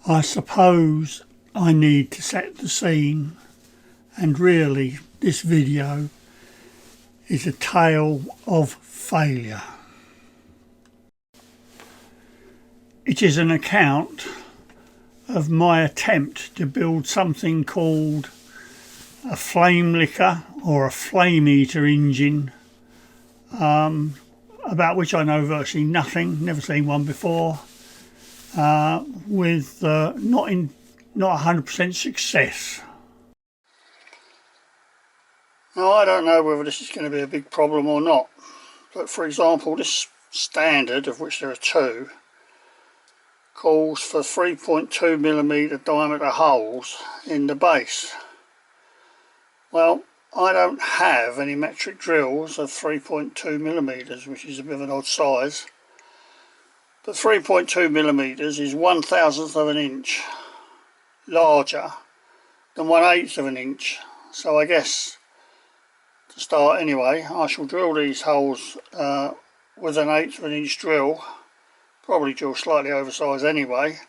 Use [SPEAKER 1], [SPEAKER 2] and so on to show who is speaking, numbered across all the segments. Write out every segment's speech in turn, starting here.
[SPEAKER 1] I suppose I need to set the scene, and really this video is a tale of failure. It is an account of my attempt to build something called a flame licker or a flame eater engine, about which I know virtually nothing, never seen one before, with not 100% success. Now, I don't know whether this is going to be a big problem or not, but for example, this standard, of which there are two, calls for 3.2mm diameter holes in the base. Well, I don't have any metric drills of 3.2mm, which is a bit of an odd size, but 3.2mm is 1/1000th of an inch larger than 1/8 of an inch. So I guess, to start anyway, I shall drill these holes with an 1/8 of an inch drill, probably drill slightly oversized anyway,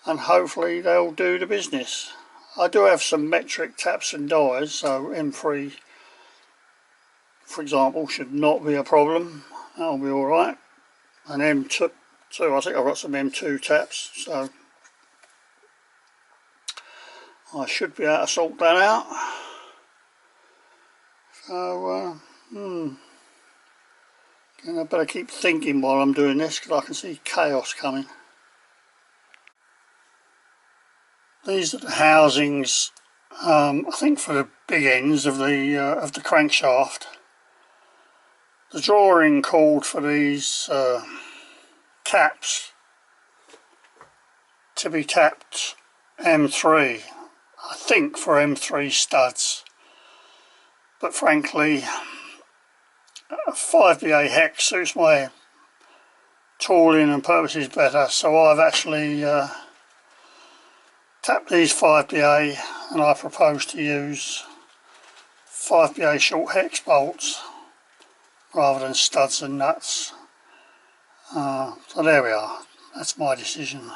[SPEAKER 1] and hopefully they'll do the business. I do have some metric taps and dies, so M3 for example should not be a problem. That'll be alright. And M2, I think I've got some M2 taps, so I should be able to sort that out. So I better keep thinking while I'm doing this, because I can see chaos coming. These are the housings, I think, for the big ends of the crankshaft. The drawing called for these taps to be tapped M3, I think for M3 studs, but frankly 5BA hex suits my tooling and purposes better, so I've actually tapped these 5BA, and I propose to use 5BA short hex bolts rather than studs and nuts. So there we are, that's my decision.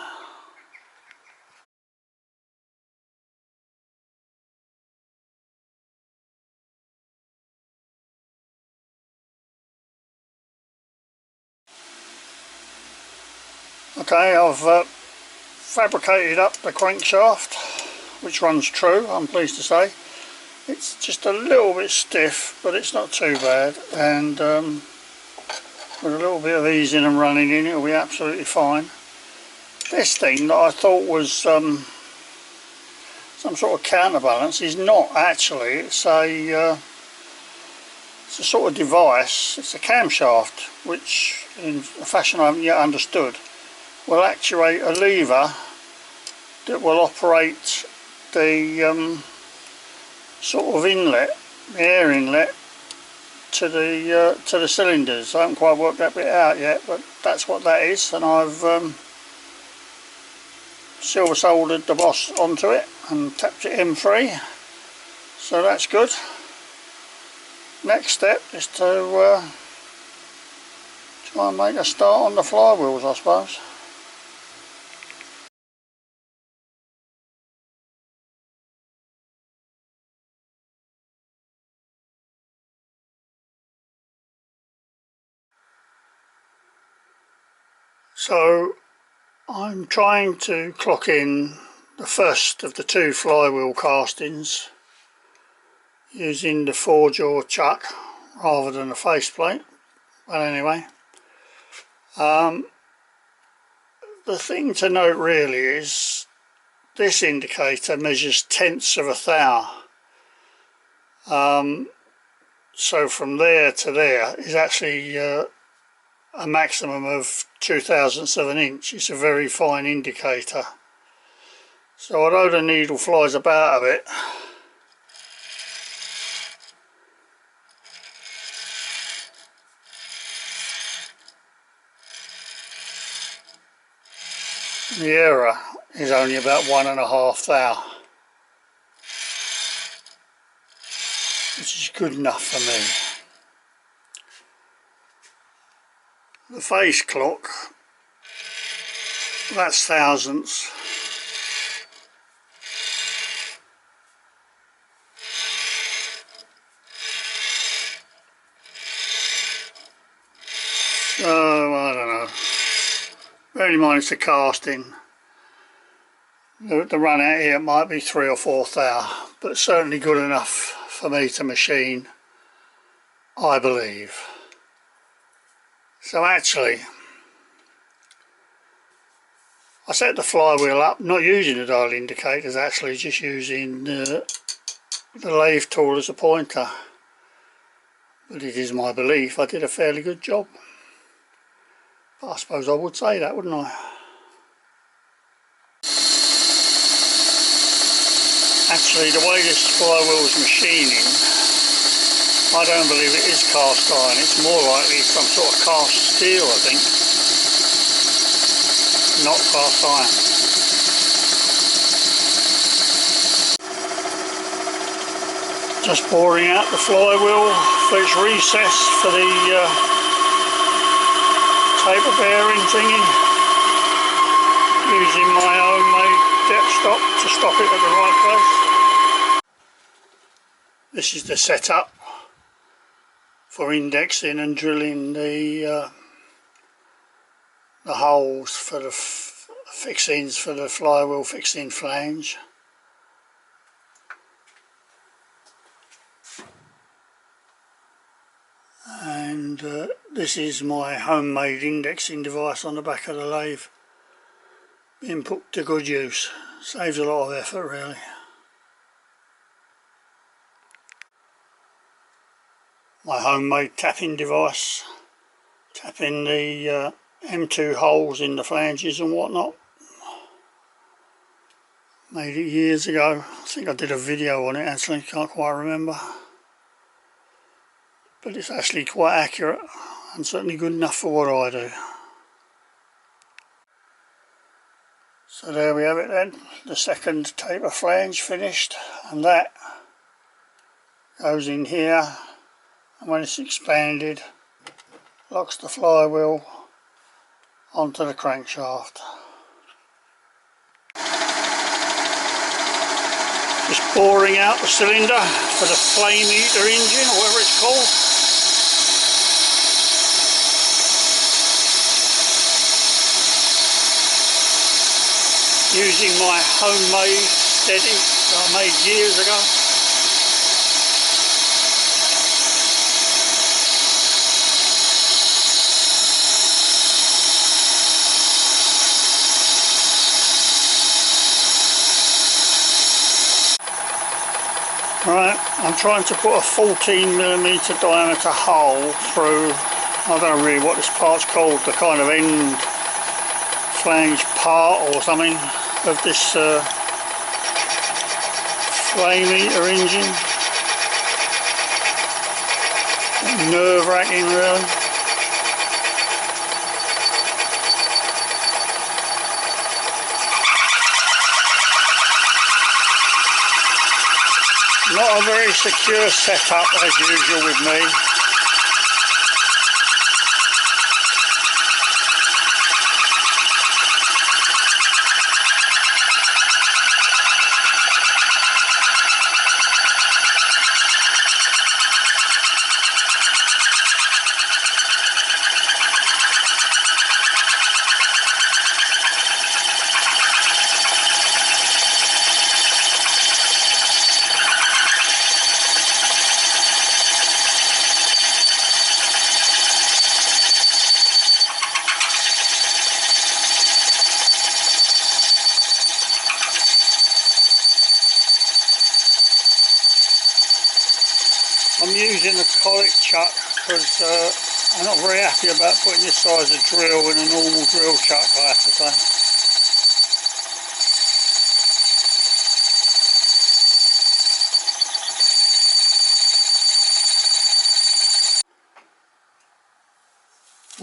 [SPEAKER 1] Okay, I've fabricated up the crankshaft, which runs true, I'm pleased to say. It's just a little bit stiff, but it's not too bad, and with a little bit of easing and running in, it'll be absolutely fine. This thing that I thought was some sort of counterbalance is not actually. It's a sort of device. It's a camshaft, which in a fashion I haven't yet understood, will actuate a lever that will operate the sort of inlet, the air inlet to the cylinders. I haven't quite worked that bit out yet, but that's what that is, and I've silver soldered the boss onto it and tapped it M3, so that's good. Next step is to try and make a start on the flywheels, I suppose. So I'm trying to clock in the first of the two flywheel castings using the 4-jaw chuck rather than a faceplate. But anyway, the thing to note really is this indicator measures tenths of a thou. So from there to there is actually a maximum of 0.002 of an inch. It's a very fine indicator. So although the needle flies about a bit, the error is only about 1.5 thou, which is good enough for me. The face clock, that's thousandths, Bearing in mind it's a casting, the run out here might be 3 or 4 thou, but certainly good enough for me to machine, I believe. So actually, I set the flywheel up, not using the dial indicators, actually just using the lathe tool as a pointer. But it is my belief I did a fairly good job. But I suppose I would say that, wouldn't I? Actually, the way this flywheel is machining, I don't believe it is cast iron. It's more likely some sort of cast steel, I think. Not cast iron. Just boring out the flywheel for its recess for the taper bearing thingy. Using my homemade depth stop to stop it at the right place. This is the setup for indexing and drilling the holes for the fixings for the flywheel fixing flange. And this is my homemade indexing device on the back of the lathe, being put to good use. Saves a lot of effort really. My homemade tapping device, tapping the M2 holes in the flanges and whatnot. Made it years ago. I think I did a video on it actually, can't quite remember. But it's actually quite accurate and certainly good enough for what I do. So there we have it then, the second taper flange finished, and that goes in here, and when it's expanded locks the flywheel onto the crankshaft. Just boring out the cylinder for the flame eater engine, or whatever it's called. Using my homemade steady that I made years ago. Right, I'm trying to put a 14mm diameter hole through, I don't know really what this part's called, the kind of end flange part or something of this flame eater engine. Nerve wracking really. Not a very secure setup as usual with me. I'm using a collet chuck because I'm not very happy about putting this size of drill in a normal drill chuck, I have to say.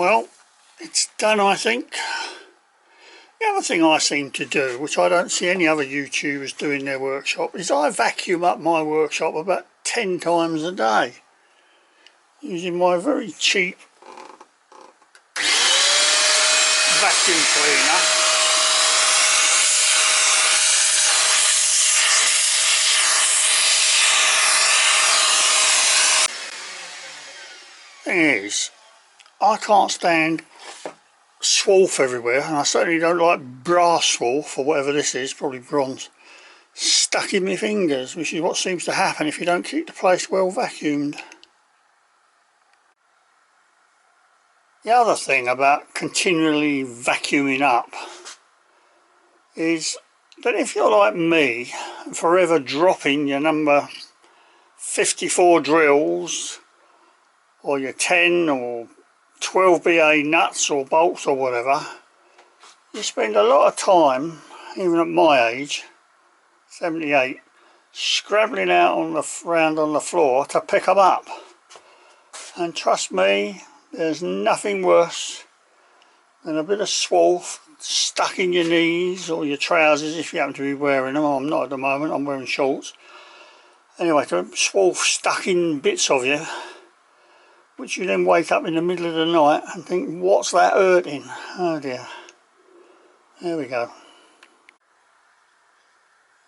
[SPEAKER 1] Well, it's done, I think. The other thing I seem to do, which I don't see any other YouTubers do in their workshop, is I vacuum up my workshop about 10 times a day using my very cheap vacuum cleaner. Thing is, I can't stand swarf everywhere, and I certainly don't like brass swarf or whatever this is, probably bronze, stuck in my fingers, which is what seems to happen if you don't keep the place well vacuumed. The other thing about continually vacuuming up is that if you're like me, forever dropping your number 54 drills or your 10 or 12 BA nuts or bolts or whatever, you spend a lot of time, even at my age, 78, scrabbling out around on the floor to pick them up. And trust me, there's nothing worse than a bit of swarf stuck in your knees or your trousers if you happen to be wearing them. I'm not at the moment, I'm wearing shorts. Anyway, to swarf stuck in bits of you, which you then wake up in the middle of the night and think, what's that hurting? Oh dear. There we go.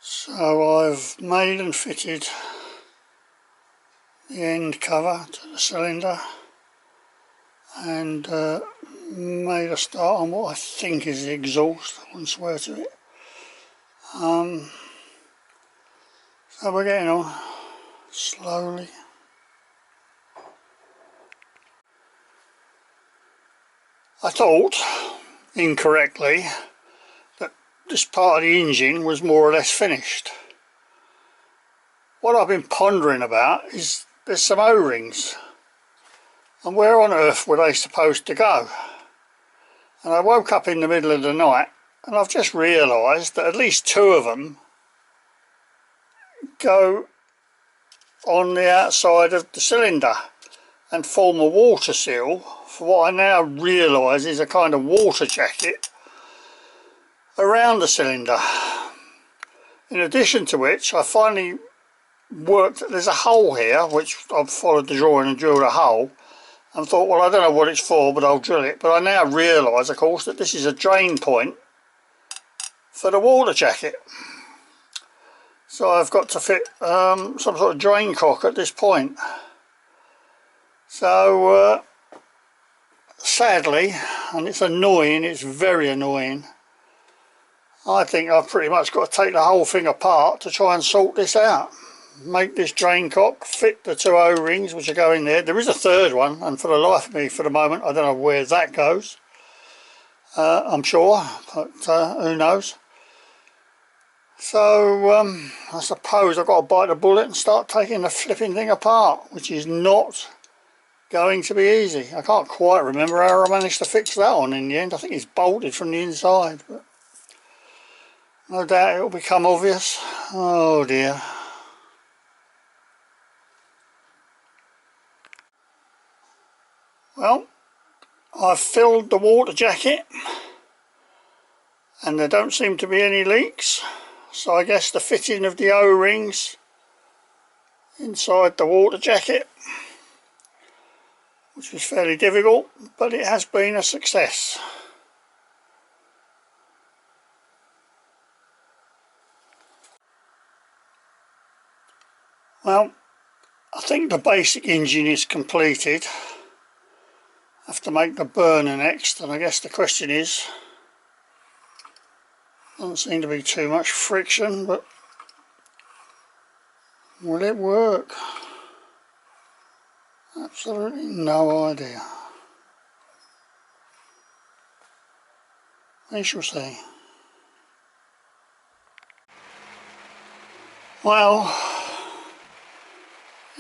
[SPEAKER 1] So I've made and fitted the end cover to the cylinder and made a start on what I think is the exhaust. I wouldn't swear to it. So we're getting on slowly. I thought, incorrectly, that this part of the engine was more or less finished. What I've been pondering about is there's some O-rings, and where on earth were they supposed to go? And I woke up in the middle of the night and I've just realised that at least two of them go on the outside of the cylinder and form a water seal for what I now realise is a kind of water jacket around the cylinder. In addition to which, I finally worked, there's a hole here which I've followed the drawing and drilled a hole and thought, well, I don't know what it's for, but I'll drill it. But I now realise, of course, that this is a drain point for the water jacket. So I've got to fit some sort of drain cock at this point. So sadly, and it's annoying, it's very annoying, I think I've pretty much got to take the whole thing apart to try and sort this out. Make this drain cock, fit the two O-rings which are going there. There is a third one, and for the life of me, for the moment, I don't know where that goes. I'm sure, but who knows. So I suppose I've got to bite the bullet and start taking the flipping thing apart, which is not going to be easy. I can't quite remember how I managed to fix that on in the end. I think it's bolted from the inside, but no doubt it will become obvious. Oh dear. Well, I've filled the water jacket and there don't seem to be any leaks, so I guess the fitting of the O-rings inside the water jacket, which was fairly difficult, but it has been a success. Well, I think the basic engine is completed. I have to make the burner next, and I guess the question is, doesn't seem to be too much friction, but will it work? Absolutely no idea. We shall see. Well,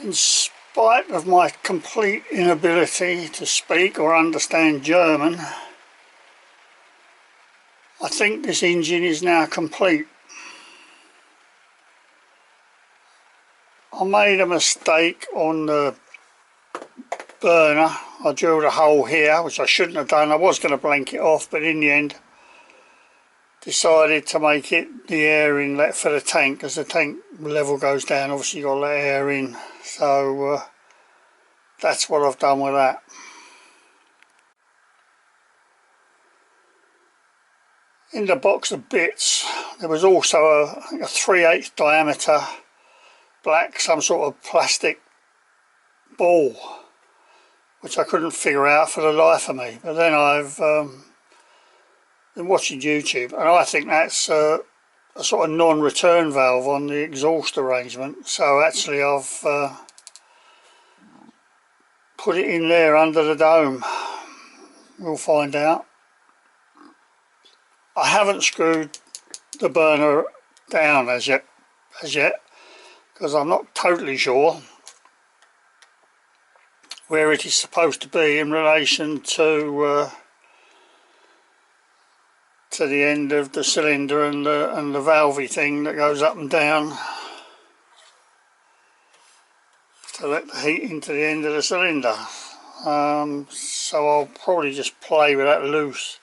[SPEAKER 1] in spite of my complete inability to speak or understand German, I think this engine is now complete. I made a mistake on the burner. I drilled a hole here, which I shouldn't have done. I was going to blank it off, but in the end decided to make it the air inlet for the tank. As the tank level goes down, obviously you've got to let air in. So that's what I've done with that. In the box of bits there was also I think a 3/8 diameter black, some sort of plastic ball, which I couldn't figure out for the life of me. But then I've than watching YouTube, and I think that's a sort of non-return valve on the exhaust arrangement. So actually I've put it in there under the dome. We'll find out. I haven't screwed the burner down as yet, because I'm not totally sure where it is supposed to be in relation to the end of the cylinder and the valvey thing that goes up and down to let the heat into the end of the cylinder. So I'll probably just play with that loose.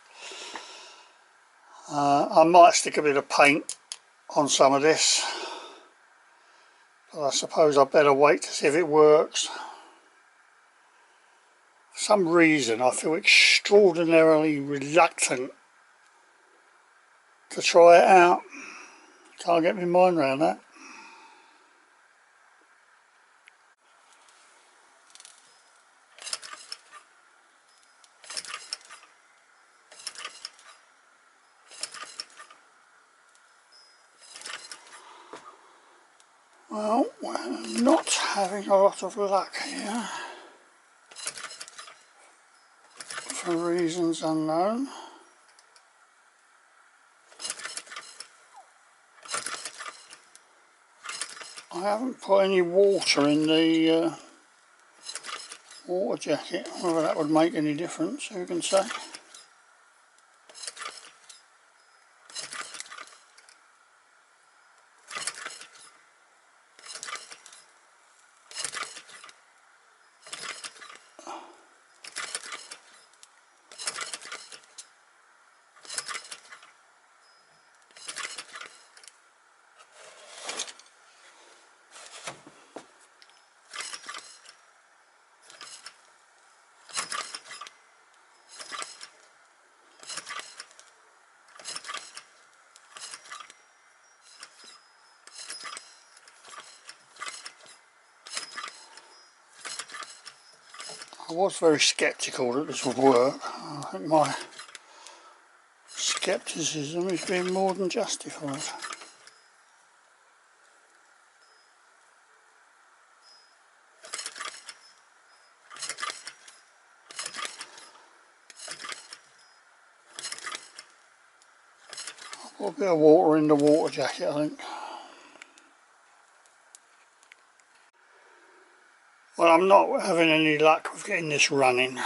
[SPEAKER 1] I might stick a bit of paint on some of this, but I suppose I'd better wait to see if it works. For some reason I feel extraordinarily reluctant to try it out. Can't get my mind around that. Well, we're not having a lot of luck here, for reasons unknown. I haven't put any water in the water jacket, whether that would make any difference, who can say. I was very sceptical that this would work. I think my scepticism is being more than justified. I'll put a bit of water in the water jacket, I think. Well, I'm not having any luck with getting this running,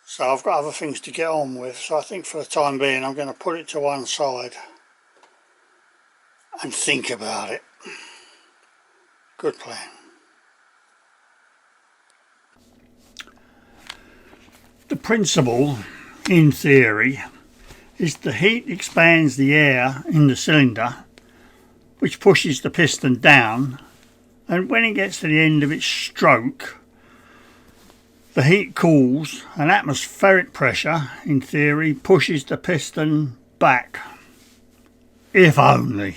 [SPEAKER 1] so I've got other things to get on with, so I think for the time being I'm going to put it to one side and think about it. Good plan. The principle, in theory, is the heat expands the air in the cylinder, which pushes the piston down, and when it gets to the end of its stroke, the heat cools and atmospheric pressure, in theory, pushes the piston back. If only.